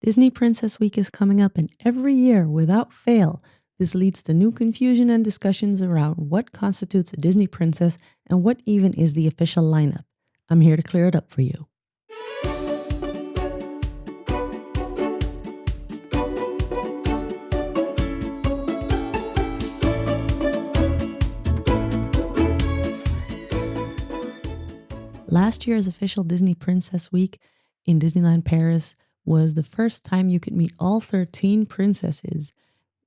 Disney Princess Week is coming up, and every year, without fail, this leads to new confusion and discussions around what constitutes a Disney princess and what even is the official lineup. I'm here to clear it up for you. Last year's official Disney Princess Week in Disneyland Paris was the first time you could meet all 13 princesses.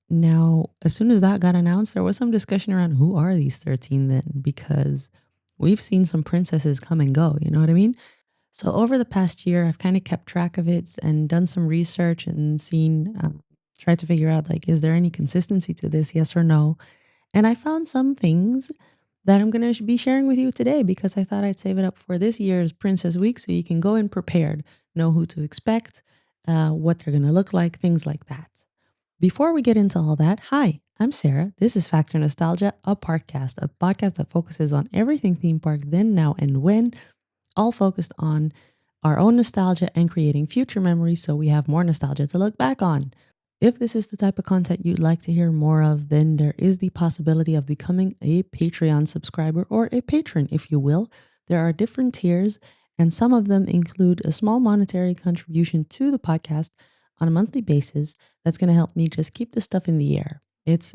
Now, as soon as that got announced, there was some discussion around who are these 13 then, because we've seen some princesses come and go, you know what I mean? So over the past year, I've kind of kept track of it and done some research and tried to figure out like, is there any consistency to this, yes or no? And I found some things that I'm going to be sharing with you today because I thought I'd save it up for this year's Princess Week so you can go in prepared, know who to expect, what they're going to look like, things like that. Before we get into all that, hi, I'm Sarah. This is Factor Nostalgia, a podcast that focuses on everything theme park then, now, and when, all focused on our own nostalgia and creating future memories so we have more nostalgia to look back on. If this is the type of content you'd like to hear more of, then there is the possibility of becoming a Patreon subscriber or a patron, if you will. There are different tiers, and some of them include a small monetary contribution to the podcast on a monthly basis that's going to help me just keep the stuff in the air. It's,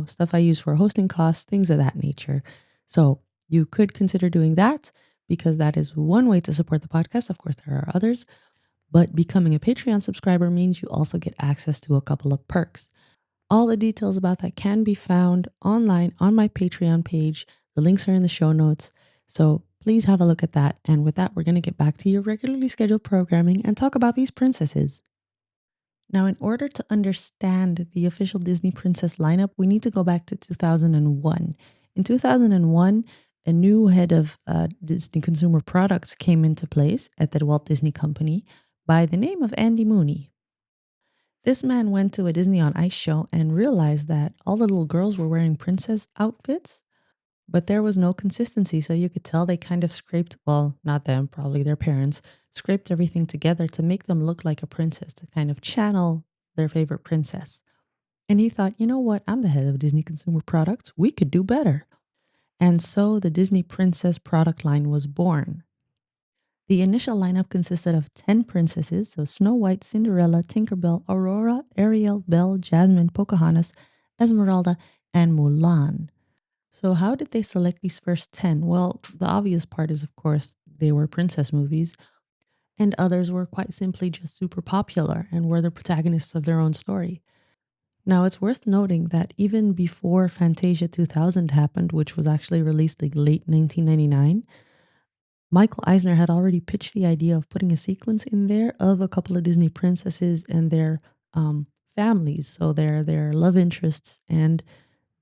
stuff I use for hosting costs, things of that nature. So you could consider doing that because that is one way to support the podcast. Of course, there are others. But becoming a Patreon subscriber means you also get access to a couple of perks. All the details about that can be found online on my Patreon page. The links are in the show notes. So please have a look at that. And with that, we're going to get back to your regularly scheduled programming and talk about these princesses. Now, in order to understand the official Disney princess lineup, we need to go back to 2001. In 2001, a new head of Disney Consumer Products came into place at the Walt Disney Company by the name of Andy Mooney. This man went to a Disney on Ice show and realized that all the little girls were wearing princess outfits, but there was no consistency. So you could tell they kind of scraped, well, not them, probably their parents, scraped everything together to make them look like a princess, to kind of channel their favorite princess. And he thought, you know what? I'm the head of Disney Consumer Products. We could do better. And so the Disney Princess product line was born. The initial lineup consisted of 10 princesses, so Snow White, Cinderella, Tinkerbell, Aurora, Ariel, Belle, Jasmine, Pocahontas, Esmeralda, and Mulan. So how did they select these first 10? Well, the obvious part is, of course, they were princess movies, and others were quite simply just super popular and were the protagonists of their own story. Now, it's worth noting that even before Fantasia 2000 happened, which was actually released like late 1999, Michael Eisner had already pitched the idea of putting a sequence in there of a couple of Disney princesses and their families, so their love interests and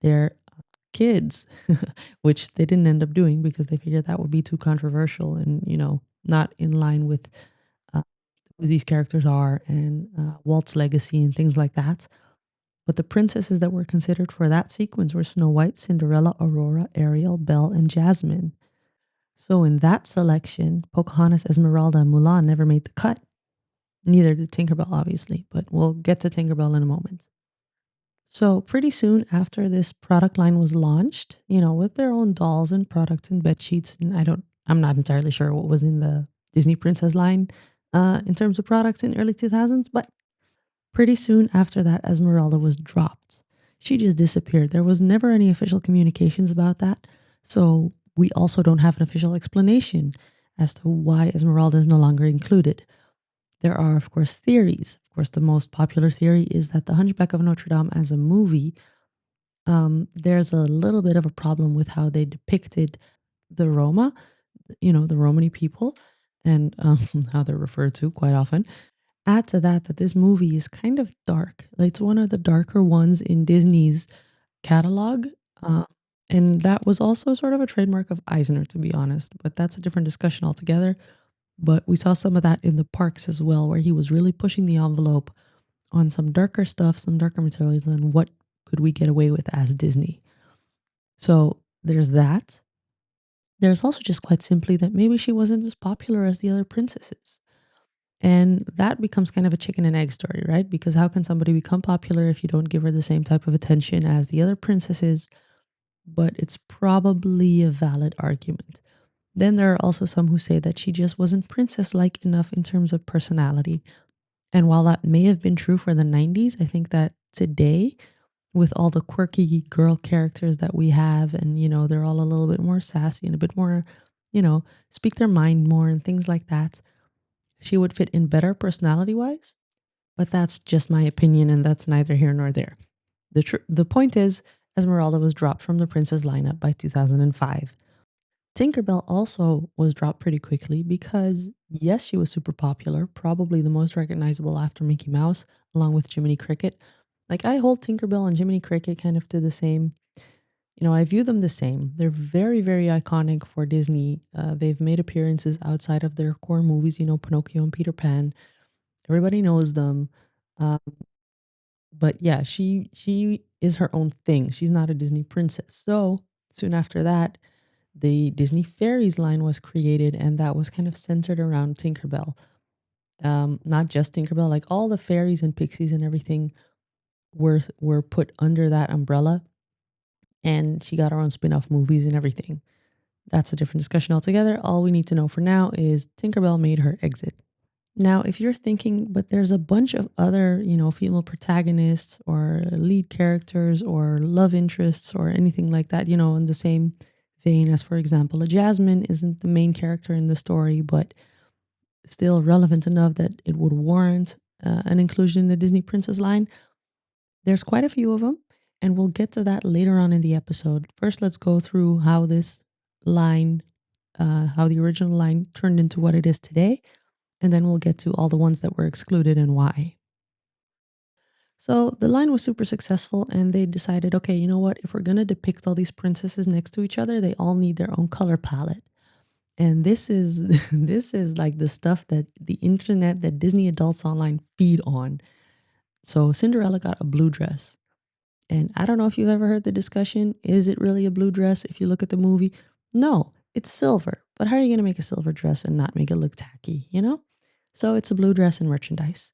their kids, which they didn't end up doing because they figured that would be too controversial and not in line with uh, who these characters are and Walt's legacy and things like that. But the princesses that were considered for that sequence were Snow White, Cinderella, Aurora, Ariel, Belle, and Jasmine. So in that selection, Pocahontas, Esmeralda, and Mulan never made the cut. Neither did Tinkerbell, obviously, but we'll get to Tinkerbell in a moment. So pretty soon after this product line was launched, with their own dolls and products and bed sheets, and I'm not entirely sure what was in the Disney Princess line in terms of products in early 2000s, but pretty soon after that, Esmeralda was dropped. She just disappeared. There was never any official communications about that. So we also don't have an official explanation as to why Esmeralda is no longer included. There are, of course, theories. Of course, the most popular theory is that The Hunchback of Notre Dame as a movie, there's a little bit of a problem with how they depicted the Roma, the Romani people, and how they're referred to quite often. Add to that this movie is kind of dark. Like, it's one of the darker ones in Disney's catalog. Uh, and that was also sort of a trademark of Eisner, to be honest. But that's a different discussion altogether. But we saw some of that in the parks as well, where he was really pushing the envelope on some darker stuff, some darker materials, and what could we get away with as Disney. So there's that. There's also just quite simply that maybe she wasn't as popular as the other princesses. And that becomes kind of a chicken and egg story, right? Because how can somebody become popular if you don't give her the same type of attention as the other princesses? But it's probably a valid argument. Then there are also some who say that she just wasn't princess like enough in terms of personality. And while that may have been true for the 90s, I think that today, with all the quirky girl characters that we have, and they're all a little bit more sassy and a bit more, speak their mind more and things like that, she would fit in better personality wise. But that's just my opinion, and that's neither here nor there. The point is, Esmeralda was dropped from the princess lineup by 2005. Tinkerbell also was dropped pretty quickly because, yes, she was super popular, probably the most recognizable after Mickey Mouse, along with Jiminy Cricket. Like, I hold Tinkerbell and Jiminy Cricket kind of to the same, I view them the same. They're very, very iconic for Disney. They've made appearances outside of their core movies, Pinocchio and Peter Pan. Everybody knows them. Uh, but yeah, she is her own thing. She's not a Disney princess. So soon after that, the Disney Fairies line was created, and that was kind of centered around Tinkerbell. Not just Tinkerbell, like all the fairies and pixies and everything were put under that umbrella, and she got her own spin-off movies and everything. That's a different discussion altogether. All we need to know for now is Tinkerbell made her exit. Now, if you're thinking, but there's a bunch of other, female protagonists or lead characters or love interests or anything like that, in the same vein as, for example, a Jasmine isn't the main character in the story, but still relevant enough that it would warrant an inclusion in the Disney Princess line. There's quite a few of them, and we'll get to that later on in the episode. First, let's go through how this line, how the original line turned into what it is today, and then we'll get to all the ones that were excluded and why. So the line was super successful, and they decided, okay, you know what? If we're going to depict all these princesses next to each other, they all need their own color palette. And this is this is like the stuff that the internet, that Disney adults online feed on. So Cinderella got a blue dress. And I don't know if you've ever heard the discussion, is it really a blue dress if you look at the movie? No, it's silver. But how are you going to make a silver dress and not make it look tacky? So it's a blue dress in merchandise.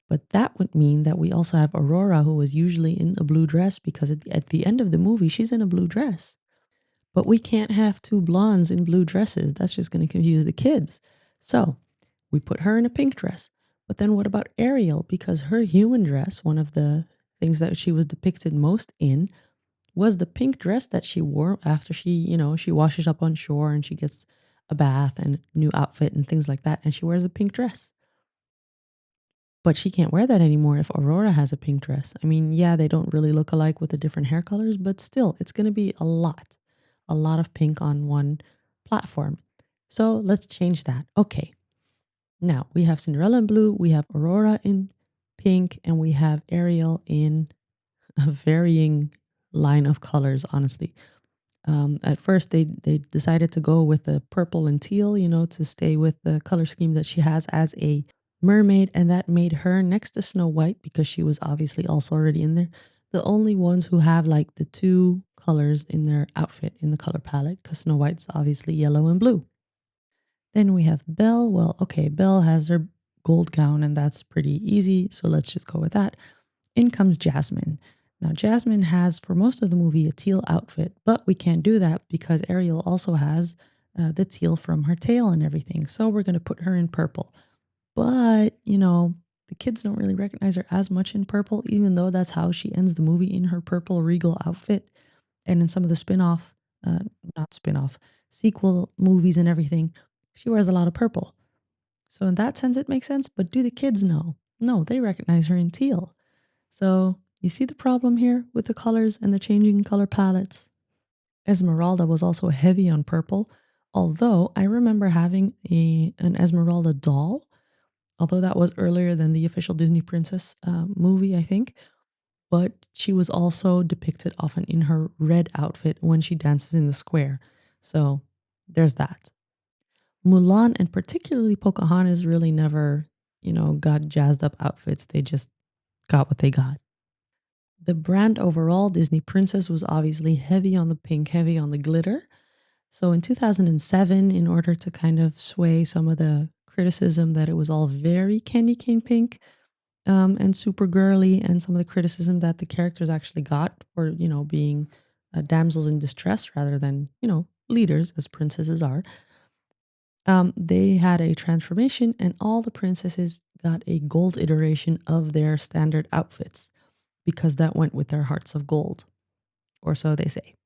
But that would mean that we also have Aurora, who was usually in a blue dress, because at the end of the movie, she's in a blue dress. But we can't have two blondes in blue dresses. That's just going to confuse the kids. So we put her in a pink dress. But then what about Ariel? Because her human dress, one of the things that she was depicted most in, was the pink dress that she wore after she washes up on shore and she gets a bath and new outfit and things like that. And she wears a pink dress. But she can't wear that anymore if Aurora has a pink dress. I mean, yeah, they don't really look alike with the different hair colors, but still, it's going to be a lot of pink on one platform. So let's change that. Okay. Now we have Cinderella in blue, we have Aurora in pink, and we have Ariel in a varying line of colors, honestly. At first, they decided to go with the purple and teal, to stay with the color scheme that she has as a mermaid, and that made her, next to Snow White, because she was obviously also already in there, the only ones who have like the two colors in their outfit in the color palette, because Snow White's obviously yellow and blue. Then we have Belle. Well, okay, Belle has her gold gown, and that's pretty easy, so let's just go with that. In comes Jasmine. Now, Jasmine has, for most of the movie, a teal outfit, but we can't do that because Ariel also has the teal from her tail and everything. So we're going to put her in purple. But, the kids don't really recognize her as much in purple, even though that's how she ends the movie, in her purple regal outfit. And in some of the not spin off, sequel movies and everything, she wears a lot of purple. So in that sense, it makes sense. But do the kids know? No, they recognize her in teal. So you see the problem here with the colors and the changing color palettes. Esmeralda was also heavy on purple, although I remember having an Esmeralda doll, although that was earlier than the official Disney Princess movie, I think. But she was also depicted often in her red outfit when she dances in the square. So there's that. Mulan and particularly Pocahontas really never, got jazzed up outfits. They just got what they got. The brand overall, Disney Princess, was obviously heavy on the pink, heavy on the glitter. So in 2007, in order to kind of sway some of the criticism that it was all very candy cane pink, and super girly, and some of the criticism that the characters actually got for, being damsels in distress rather than, leaders as princesses are. They had a transformation, and all the princesses got a gold iteration of their standard outfits because that went with their hearts of gold, or so they say.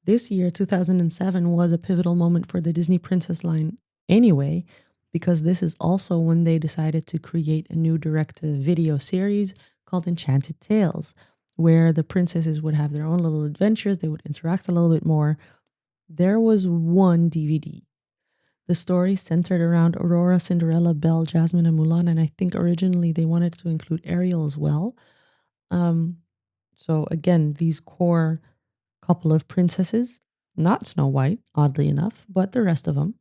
This year, 2007, was a pivotal moment for the Disney Princess line anyway, because this is also when they decided to create a new direct to video series called Enchanted Tales, where the princesses would have their own little adventures, they would interact a little bit more. There was one DVD. The story centered around Aurora, Cinderella, Belle, Jasmine, and Mulan, and I think originally they wanted to include Ariel as well. Um, so again, these core couple of princesses, not Snow White, oddly enough, but the rest of them,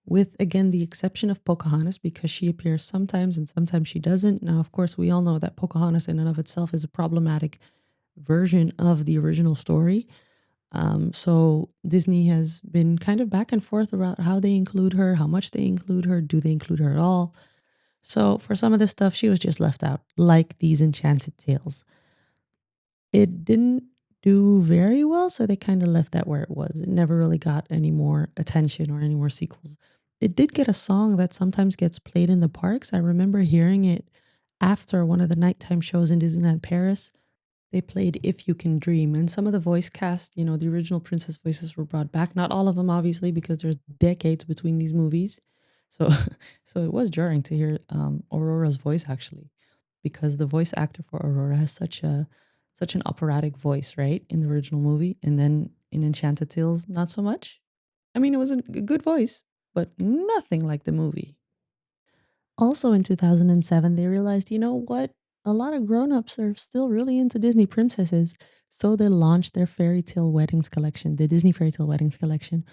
with again the exception of Pocahontas because she appears sometimes and sometimes she doesn't. Now, of course, we all know that Pocahontas in and of itself is a problematic version of the original story. So Disney has been kind of back and forth about how they include her, how much they include her, do they include her at all? So for some of this stuff, she was just left out, like these Enchanted Tales. It didn't do very well, so they kind of left that where it was. It never really got any more attention or any more sequels. It did get a song that sometimes gets played in the parks. I remember hearing it after one of the nighttime shows in Disneyland Paris. They played If You Can Dream, and some of the voice cast, the original princess voices were brought back. Not all of them, obviously, because there's decades between these movies. So, so it was jarring to hear Aurora's voice actually, because the voice actor for Aurora has such an operatic voice, right, in the original movie, and then in Enchanted Tales, not so much. I mean, it was a good voice, but nothing like the movie. Also in 2007, they realized, you know what? A lot of grown-ups are still really into Disney princesses, so they launched their fairy tale weddings collection, the Disney Fairy Tale Weddings collection,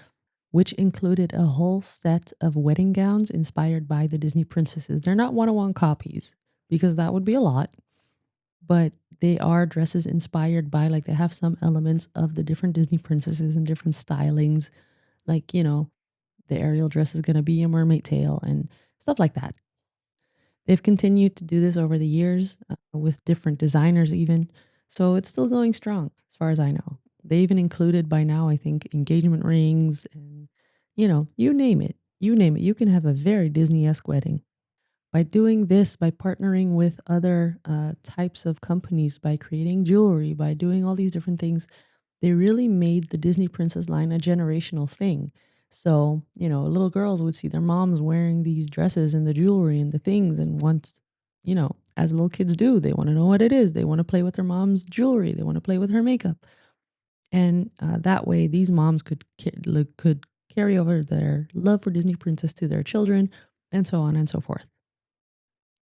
which included a whole set of wedding gowns inspired by the Disney princesses. They're not one-on-one copies because that would be a lot, but they are dresses inspired by, like, they have some elements of the different Disney princesses and different stylings, like, the Ariel dress is going to be a mermaid tail and stuff like that. They've continued to do this over the years with different designers, even. So it's still going strong, as far as I know. They even included by now, I think, engagement rings and, you name it. You name it. You can have a very Disney esque wedding. By doing this, by partnering with other types of companies, by creating jewelry, by doing all these different things, they really made the Disney Princess line a generational thing. So, little girls would see their moms wearing these dresses and the jewelry and the things. And once, as little kids do, they want to know what it is. They want to play with their mom's jewelry. They want to play with her makeup. And that way, these moms could carry over their love for Disney Princess to their children, and so on and so forth.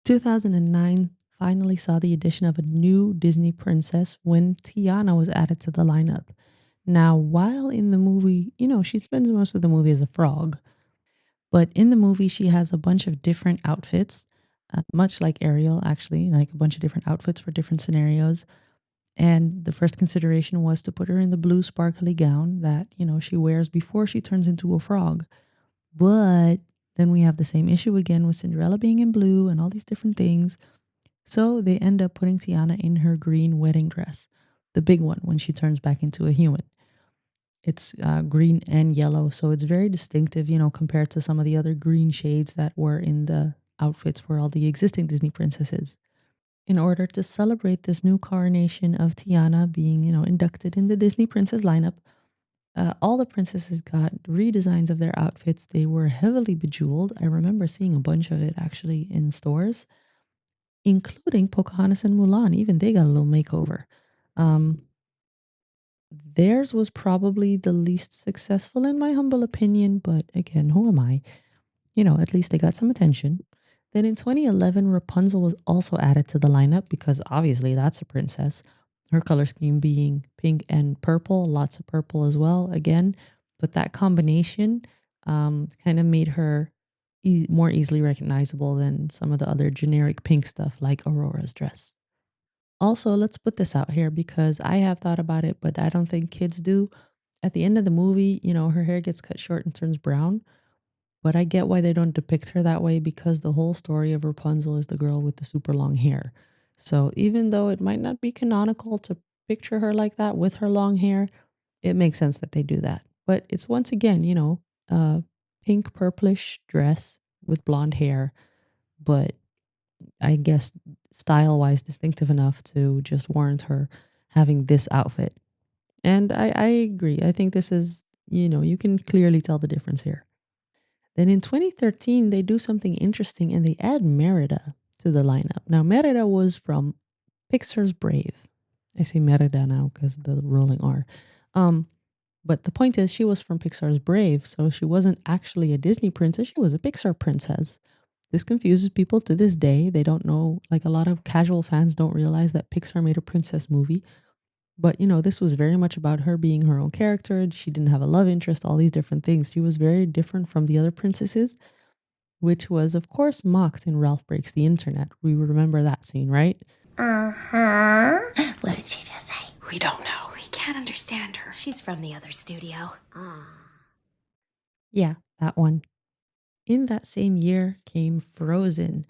2009 finally saw the addition of a new Disney princess when Tiana was added to the lineup. Now, while in the movie, she spends most of the movie as a frog, but in the movie, she has a bunch of different outfits, much like Ariel, actually, like a bunch of different outfits for different scenarios. And the first consideration was to put her in the blue sparkly gown that, she wears before she turns into a frog. But then we have the same issue again with Cinderella being in blue and all these different things. So they end up putting Tiana in her green wedding dress, the big one when she turns back into a human. It's green and yellow, so it's very distinctive, compared to some of the other green shades that were in the outfits for all the existing Disney princesses. In order to celebrate this new coronation of Tiana being, inducted in the Disney princess lineup, all the princesses got redesigns of their outfits. They were heavily bejeweled. I remember seeing a bunch of it actually in stores, including Pocahontas and Mulan. Even they got a little makeover. Um, Theirs was probably the least successful in my humble opinion, but again, who am I? At least they got some attention. Then in 2011, Rapunzel was also added to the lineup because obviously that's a princess. Her color scheme being pink and purple, lots of purple as well, again. But that combination kind of made her more easily recognizable than some of the other generic pink stuff like Aurora's dress. Also, let's put this out here because I have thought about it, but I don't think kids do. At the end of the movie, her hair gets cut short and turns brown. But I get why they don't depict her that way because the whole story of Rapunzel is the girl with the super long hair. So even though it might not be canonical to picture her like that with her long hair, it makes sense that they do that. But it's once again, a pink purplish dress with blonde hair, but I guess style wise distinctive enough to just warrant her having this outfit. And I agree. I think this is, you can clearly tell the difference here. Then in 2013, they do something interesting and they add Merida to the lineup. Now, Merida was from Pixar's Brave. I say Merida now because the rolling R. Um, but the point is, she was from Pixar's Brave, so she wasn't actually a Disney princess, she was a Pixar princess. This confuses people to this day. They don't know, like a lot of casual fans don't realize that Pixar made a princess movie. But, this was very much about her being her own character. She didn't have a love interest, all these different things. She was very different from the other princesses, which was, of course, mocked in Ralph Breaks the Internet. We remember that scene, right? Uh-huh. What did she just say? We don't know. We can't understand her. She's from the other studio. Yeah, that one. In that same year came Frozen.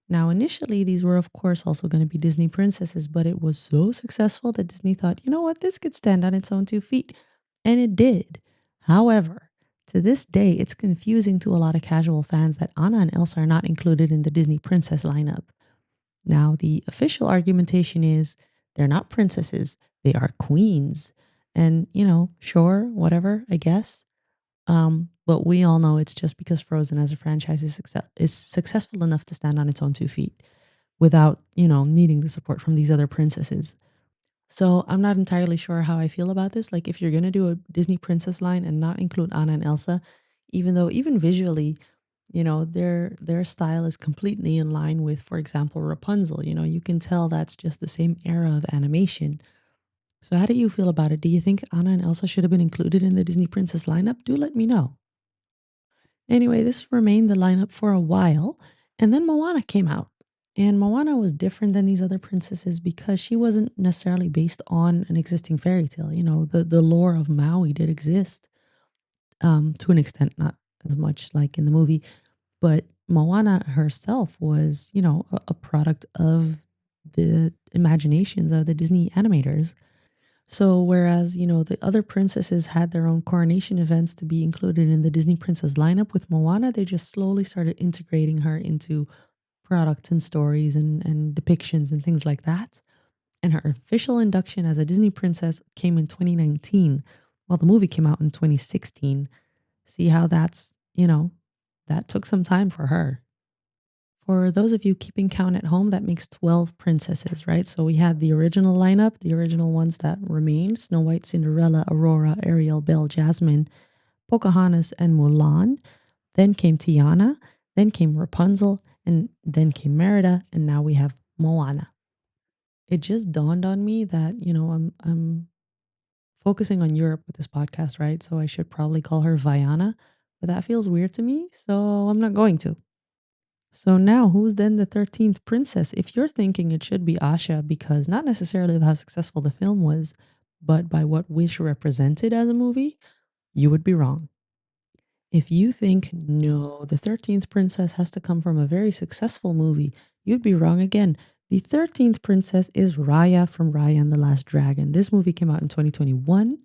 Now, initially, these were, of course, also going to be Disney princesses, but it was so successful that Disney thought, you know what, this could stand on its own 2 feet. And it did. However, to this day, it's confusing to a lot of casual fans that Anna and Elsa are not included in the Disney princess lineup. Now, the official argumentation is they're not princesses, they are queens. And, sure, whatever, I guess. But we all know it's just because Frozen as a franchise is successful enough to stand on its own 2 feet without, needing the support from these other princesses. So I'm not entirely sure how I feel about this. Like if you're gonna do a Disney princess line and not include Anna and Elsa, even though even visually, their style is completely in line with, for example, Rapunzel. You can tell that's just the same era of animation. So how do you feel about it? Do you think Anna and Elsa should have been included in the Disney princess lineup? Do let me know. Anyway, this remained the lineup for a while, and then Moana came out. And Moana was different than these other princesses because she wasn't necessarily based on an existing fairy tale. The lore of Maui did exist, to an extent, not as much like in the movie, but Moana herself was, a product of the imaginations of the Disney animators. So whereas, the other princesses had their own coronation events to be included in the Disney princess lineup, with Moana, they just slowly started integrating her into products and stories and depictions and things like that. And her official induction as a Disney princess came in 2019, while the movie came out in 2016. See how that took some time for her. For those of you keeping count at home, that makes 12 princesses, right? So we had the original lineup, the original ones that remained: Snow White, Cinderella, Aurora, Ariel, Belle, Jasmine, Pocahontas, and Mulan. Then came Tiana, then came Rapunzel, and then came Merida, and now we have Moana. It just dawned on me that, I'm focusing on Europe with this podcast, right? So I should probably call her Viana, but that feels weird to me, so I'm not going to. So now, who's then the 13th princess? If you're thinking it should be Asha, because not necessarily of how successful the film was, but by what Wish represented as a movie, you would be wrong. If you think, no, the 13th princess has to come from a very successful movie, you'd be wrong again. The 13th princess is Raya from Raya and the Last Dragon. This movie came out in 2021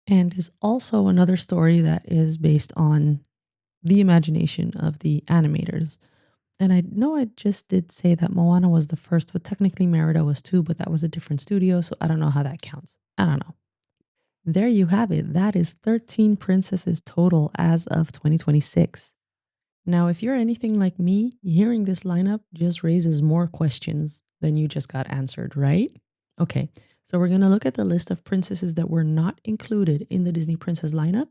and is also another story that is based on the imagination of the animators. And I know I just did say that Moana was the first, but technically Merida was too, but that was a different studio, so I don't know how that counts. I don't know. There you have it. That is 13 princesses total as of 2026. Now, if you're anything like me, hearing this lineup just raises more questions than you just got answered, right? Okay, so we're going to look at the list of princesses that were not included in the Disney Princess lineup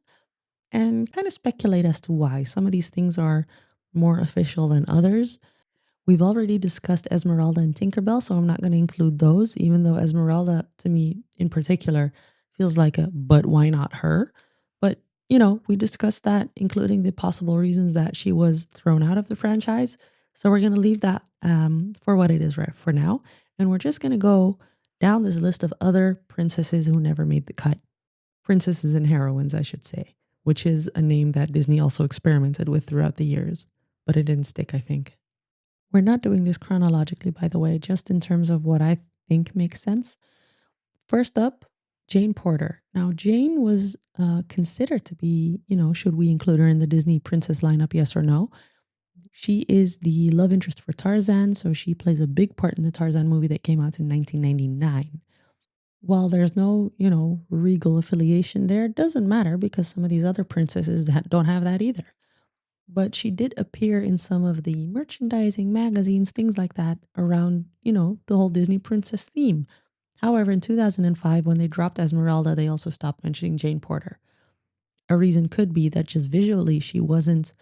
and kind of speculate as to why. Some of these things are more official than others. We've already discussed Esmeralda and Tinkerbell, so I'm not going to include those, even though Esmeralda, to me in particular, feels like a but why not her? But, we discussed that, including the possible reasons that she was thrown out of the franchise. So we're going to leave that for what it is right for now. And we're just going to go down this list of other princesses who never made the cut. Princesses and heroines, I should say. which is a name that Disney also experimented with throughout the years, but it didn't stick, I think. We're not doing this chronologically, by the way, just in terms of what I think makes sense. First up, Jane Porter. Now, Jane was considered to be, should we include her in the Disney princess lineup, yes or no? She is the love interest for Tarzan, so she plays a big part in the Tarzan movie that came out in 1999. While there's no, regal affiliation there, it doesn't matter because some of these other princesses don't have that either. But she did appear in some of the merchandising, magazines, things like that around, the whole Disney princess theme. However, in 2005, when they dropped Esmeralda, they also stopped mentioning Jane Porter. A reason could be that just visually she wasn't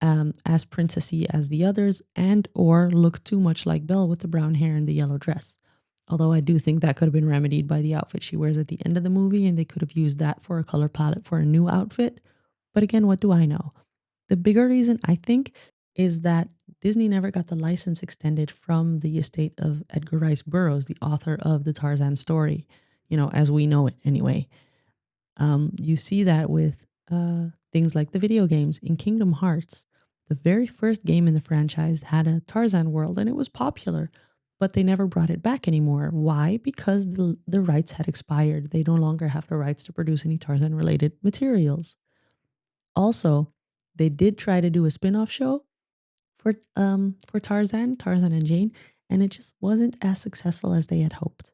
as princessy as the others and or looked too much like Belle with the brown hair and the yellow dress. Although I do think that could have been remedied by the outfit she wears at the end of the movie, and they could have used that for a color palette for a new outfit. But again, what do I know? The bigger reason I think is that Disney never got the license extended from the estate of Edgar Rice Burroughs, the author of the Tarzan story, as we know it anyway. You see that with things like the video games in Kingdom Hearts. The very first game in the franchise had a Tarzan world and it was popular, but they never brought it back anymore. Why? Because the rights had expired. They no longer have the rights to produce any Tarzan related materials. Also, they did try to do a spin-off show for Tarzan and Jane, and it just wasn't as successful as they had hoped.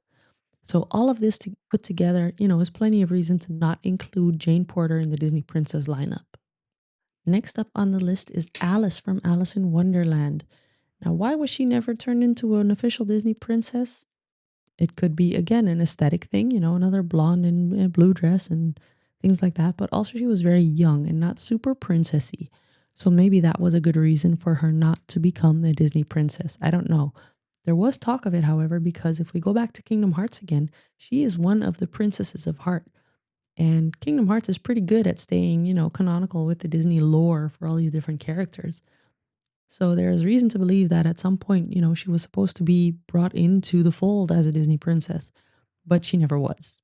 So all of this to put together, is plenty of reason to not include Jane Porter in the Disney Princess lineup. Next up on the list is Alice from Alice in Wonderland. Now, why was she never turned into an official Disney princess? It could be, again, an aesthetic thing, another blonde in a blue dress and things like that. But also, she was very young and not super princessy. So maybe that was a good reason for her not to become the Disney princess. I don't know. There was talk of it, however, because if we go back to Kingdom Hearts again, she is one of the princesses of heart. And Kingdom Hearts is pretty good at staying, canonical with the Disney lore for all these different characters. So there's reason to believe that at some point, she was supposed to be brought into the fold as a Disney princess, but she never was.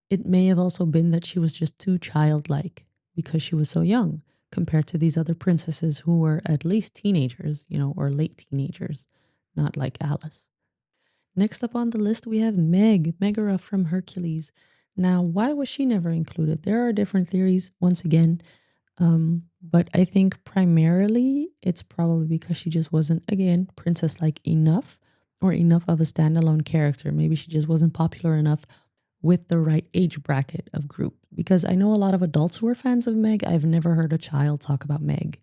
It may have also been that she was just too childlike because she was so young compared to these other princesses who were at least teenagers, or late teenagers, not like Alice. Next up on the list, we have Megara from Hercules. Now, why was she never included? There are different theories, once again, but I think primarily it's probably because she just wasn't, again, princess like enough or enough of a standalone character. Maybe she just wasn't popular enough with the right age bracket of group. Because I know a lot of adults who are fans of Meg. I've never heard a child talk about Meg.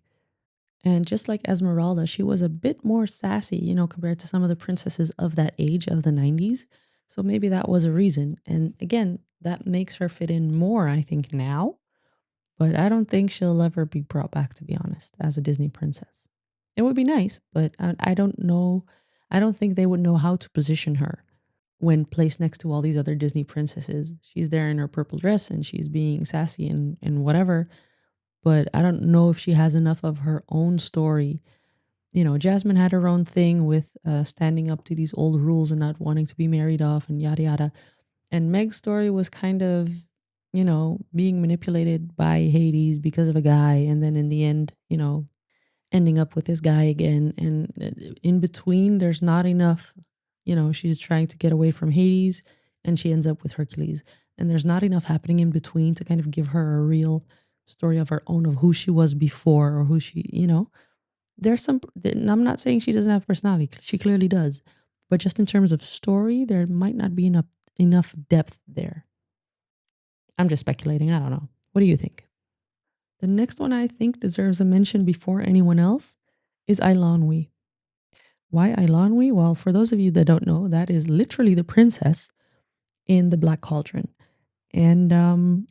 And just like Esmeralda, she was a bit more sassy, compared to some of the princesses of that age of the 90s. So maybe that was a reason. And again, that makes her fit in more, I think, now. But I don't think she'll ever be brought back, to be honest, as a Disney princess. It would be nice, but I don't know. I don't think they would know how to position her when placed next to all these other Disney princesses. She's there in her purple dress and she's being sassy and whatever, but I don't know if she has enough of her own story. Jasmine had her own thing with standing up to these old rules and not wanting to be married off and yada yada. And Meg's story was kind of, being manipulated by Hades because of a guy. And then in the end, ending up with this guy again. And in between, there's not enough, she's trying to get away from Hades and she ends up with Hercules. And there's not enough happening in between to kind of give her a real story of her own of who she was before or who she, there's some, and I'm not saying she doesn't have personality. She clearly does. But just in terms of story, there might not be enough depth there. I'm just speculating. I don't know. What do you think? The next one I think deserves a mention before anyone else is Ailanwi. Why Ailanwi? Well, for those of you that don't know, that is literally the princess in the Black Cauldron. And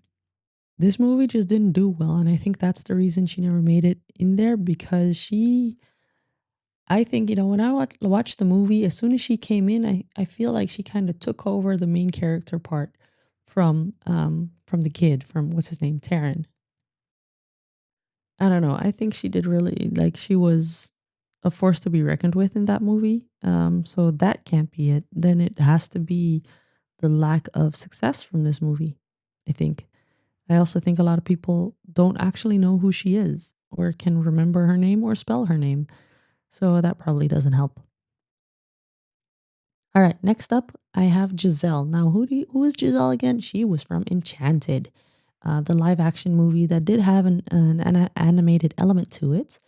this movie just didn't do well. And I think that's the reason she never made it in there because I think, when I watched the movie, as soon as she came in, I feel like she kind of took over the main character part from the kid, from what's his name, Taryn. I don't know. I think she did really like she was a force to be reckoned with in that movie. So that can't be it. Then it has to be the lack of success from this movie, I think. I also think a lot of people don't actually know who she is or can remember her name or spell her name. So that probably doesn't help. All right, next up, I have Giselle. Now, who is Giselle again? She was from Enchanted, the live action movie that did have an animated element to it.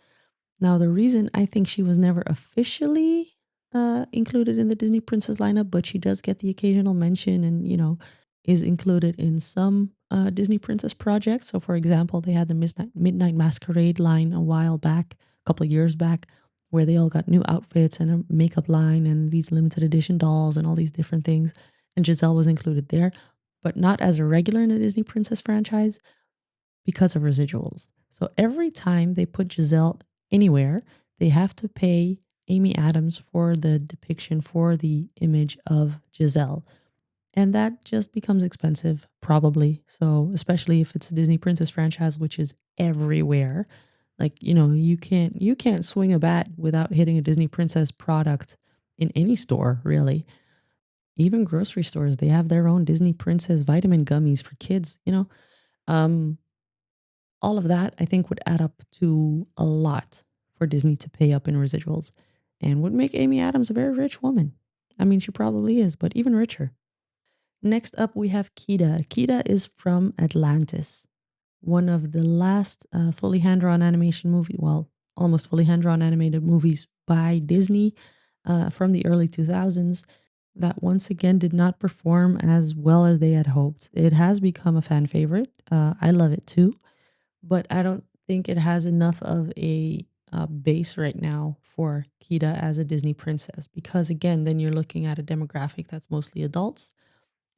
Now, the reason I think she was never officially included in the Disney Princess lineup, but she does get the occasional mention and, is included in some Disney Princess projects. So, for example, they had the Midnight Masquerade line a while back, a couple of years back, where they all got new outfits and a makeup line and these limited edition dolls and all these different things. And Giselle was included there, but not as a regular in the Disney Princess franchise because of residuals. So every time they put Giselle anywhere, they have to pay Amy Adams for the depiction for the image of Giselle. And that just becomes expensive, probably. So, especially if it's a Disney Princess franchise, which is everywhere. Like, you can't swing a bat without hitting a Disney Princess product in any store, really. Even grocery stores, they have their own Disney Princess vitamin gummies for kids. Um, all of that, I think, would add up to a lot for Disney to pay up in residuals and would make Amy Adams a very rich woman. I mean, she probably is, but even richer. Next up, we have Kida. Kida is from Atlantis, one of the last fully hand drawn animation movie, well, almost fully hand drawn animated movies by Disney from the early 2000s that once again did not perform as well as they had hoped. It has become a fan favorite. I love it too, but I don't think it has enough of a base right now for Kida as a Disney princess because, again, then you're looking at a demographic that's mostly adults.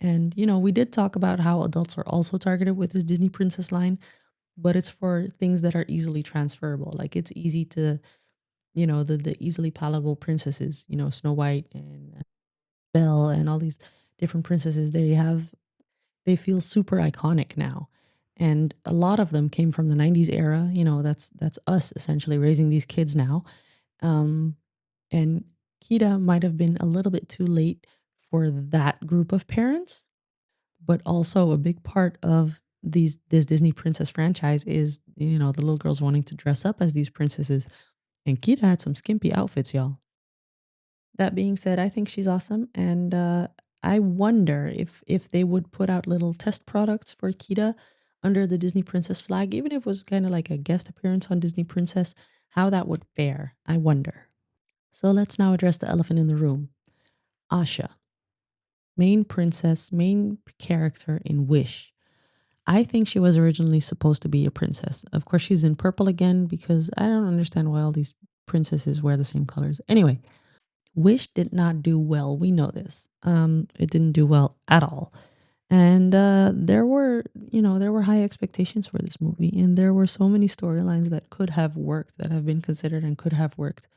And, we did talk about how adults are also targeted with this Disney princess line, but it's for things that are easily transferable. Like it's easy to, the easily palatable princesses, Snow White and Belle and all these different princesses they feel super iconic now. And a lot of them came from the 90s era. That's us essentially raising these kids now. Um, and Kita might have been a little bit too late for that group of parents, but also a big part of this Disney princess franchise is, the little girls wanting to dress up as these princesses. And Kita had some skimpy outfits, y'all. That being said, I think she's awesome, and I wonder if they would put out little test products for Kita under the Disney Princess flag, even if it was kind of like a guest appearance on Disney Princess, how that would fare. I wonder. So let's now address the elephant in the room. Asha, main princess, main character in Wish. I think she was originally supposed to be a princess. Of course, she's in purple again because I don't understand why all these princesses wear the same colors. Anyway, Wish did not do well. We know this. It didn't do well at all. And there were high expectations for this movie, and there were so many storylines that could have worked, that have been considered and could have worked,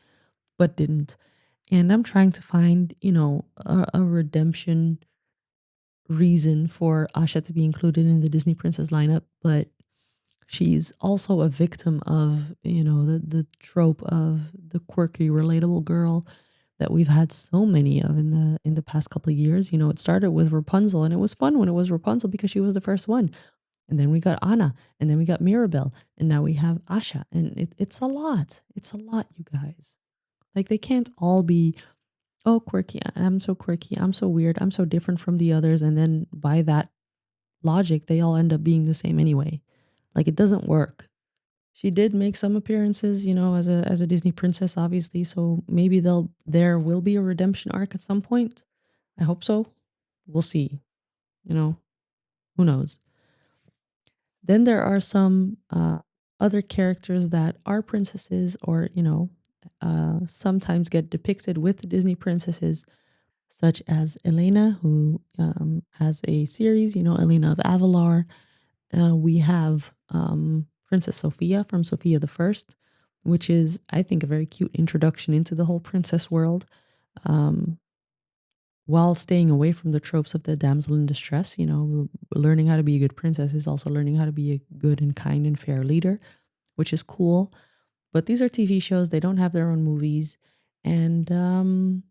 but didn't. And I'm trying to find, a redemption reason for Asha to be included in the Disney Princess lineup, but she's also a victim of, the trope of the quirky, relatable girl that we've had so many of in the past couple of years. It started with Rapunzel, and it was fun when it was Rapunzel because she was the first one. And then we got Anna, and then we got Mirabelle, and now we have Asha. And it's a lot. It's a lot, you guys. Like they can't all be, oh, quirky. I'm so quirky. I'm so weird. I'm so different from the others. And then by that logic, they all end up being the same anyway. Like it doesn't work. She did make some appearances, as a Disney princess, obviously. So maybe there will be a redemption arc at some point. I hope so. We'll see. You know, who knows? Then there are some other characters that are princesses, or sometimes get depicted with Disney princesses, such as Elena, who has a series. Elena of Avalar. We have Princess Sophia from Sophia the First, which is, I think, a very cute introduction into the whole princess world, um, while staying away from the tropes of the damsel in distress. Learning how to be a good princess is also learning how to be a good and kind and fair leader, which is cool. But these are TV shows; they don't have their own movies, and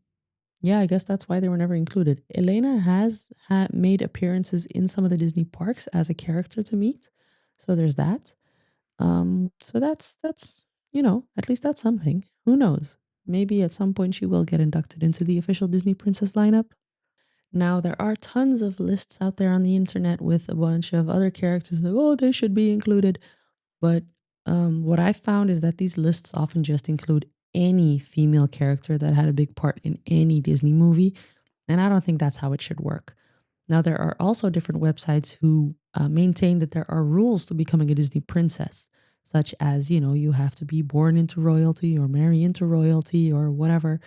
Yeah, I guess that's why they were never included. Elena has made appearances in some of the Disney parks as a character to meet. So there's that. So that's at least that's something. Who knows? Maybe at some point she will get inducted into the official Disney Princess lineup. Now there are tons of lists out there on the internet with a bunch of other characters like, oh, they should be included. But what I found is that these lists often just include any female character that had a big part in any Disney movie, and I don't think that's how it should work. Now, there are also different websites who maintain that there are rules to becoming a Disney princess, such as, you have to be born into royalty or marry into royalty or whatever.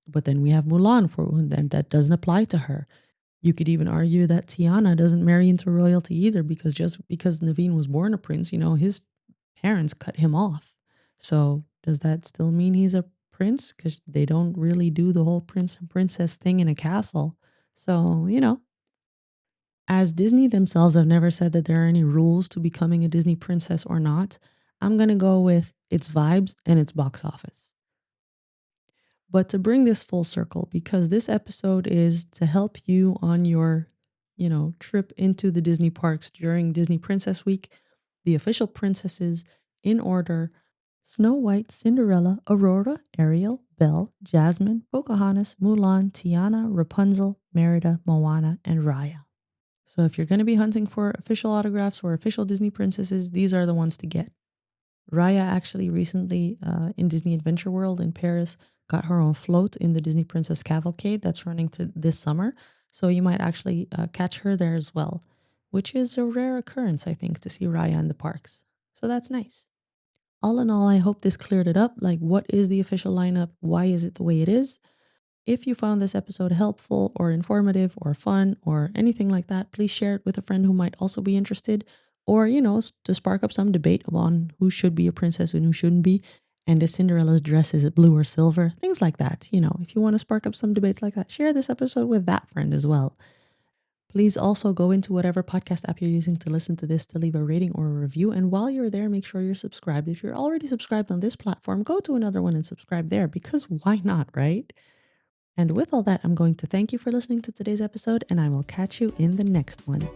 But then we have Mulan for then that doesn't apply to her. You could even argue that Tiana doesn't marry into royalty either because just because Naveen was born a prince, his parents cut him off. So does that still mean he's a prince? Because they don't really do the whole prince and princess thing in a castle. So, as Disney themselves have never said that there are any rules to becoming a Disney princess or not, I'm going to go with its vibes and its box office. But to bring this full circle, because this episode is to help you on your, trip into the Disney parks during Disney Princess Week, the official princesses in order: Snow White, Cinderella, Aurora, Ariel, Belle, Jasmine, Pocahontas, Mulan, Tiana, Rapunzel, Merida, Moana, and Raya. So if you're going to be hunting for official autographs or official Disney princesses, these are the ones to get. Raya actually recently in Disney Adventure World in Paris got her own float in the Disney Princess Cavalcade that's running through this summer. So you might actually catch her there as well, which is a rare occurrence, I think, to see Raya in the parks. So that's nice. All in all, I hope this cleared it up. Like, what is the official lineup? Why is it the way it is? If you found this episode helpful or informative or fun or anything like that, please share it with a friend who might also be interested, or, to spark up some debate on who should be a princess and who shouldn't be. And is Cinderella's dress, is it blue or silver? Things like that. If you want to spark up some debates like that, share this episode with that friend as well. Please also go into whatever podcast app you're using to listen to this to leave a rating or a review. And while you're there, make sure you're subscribed. If you're already subscribed on this platform, go to another one and subscribe there, because why not, right? And with all that, I'm going to thank you for listening to today's episode, and I will catch you in the next one.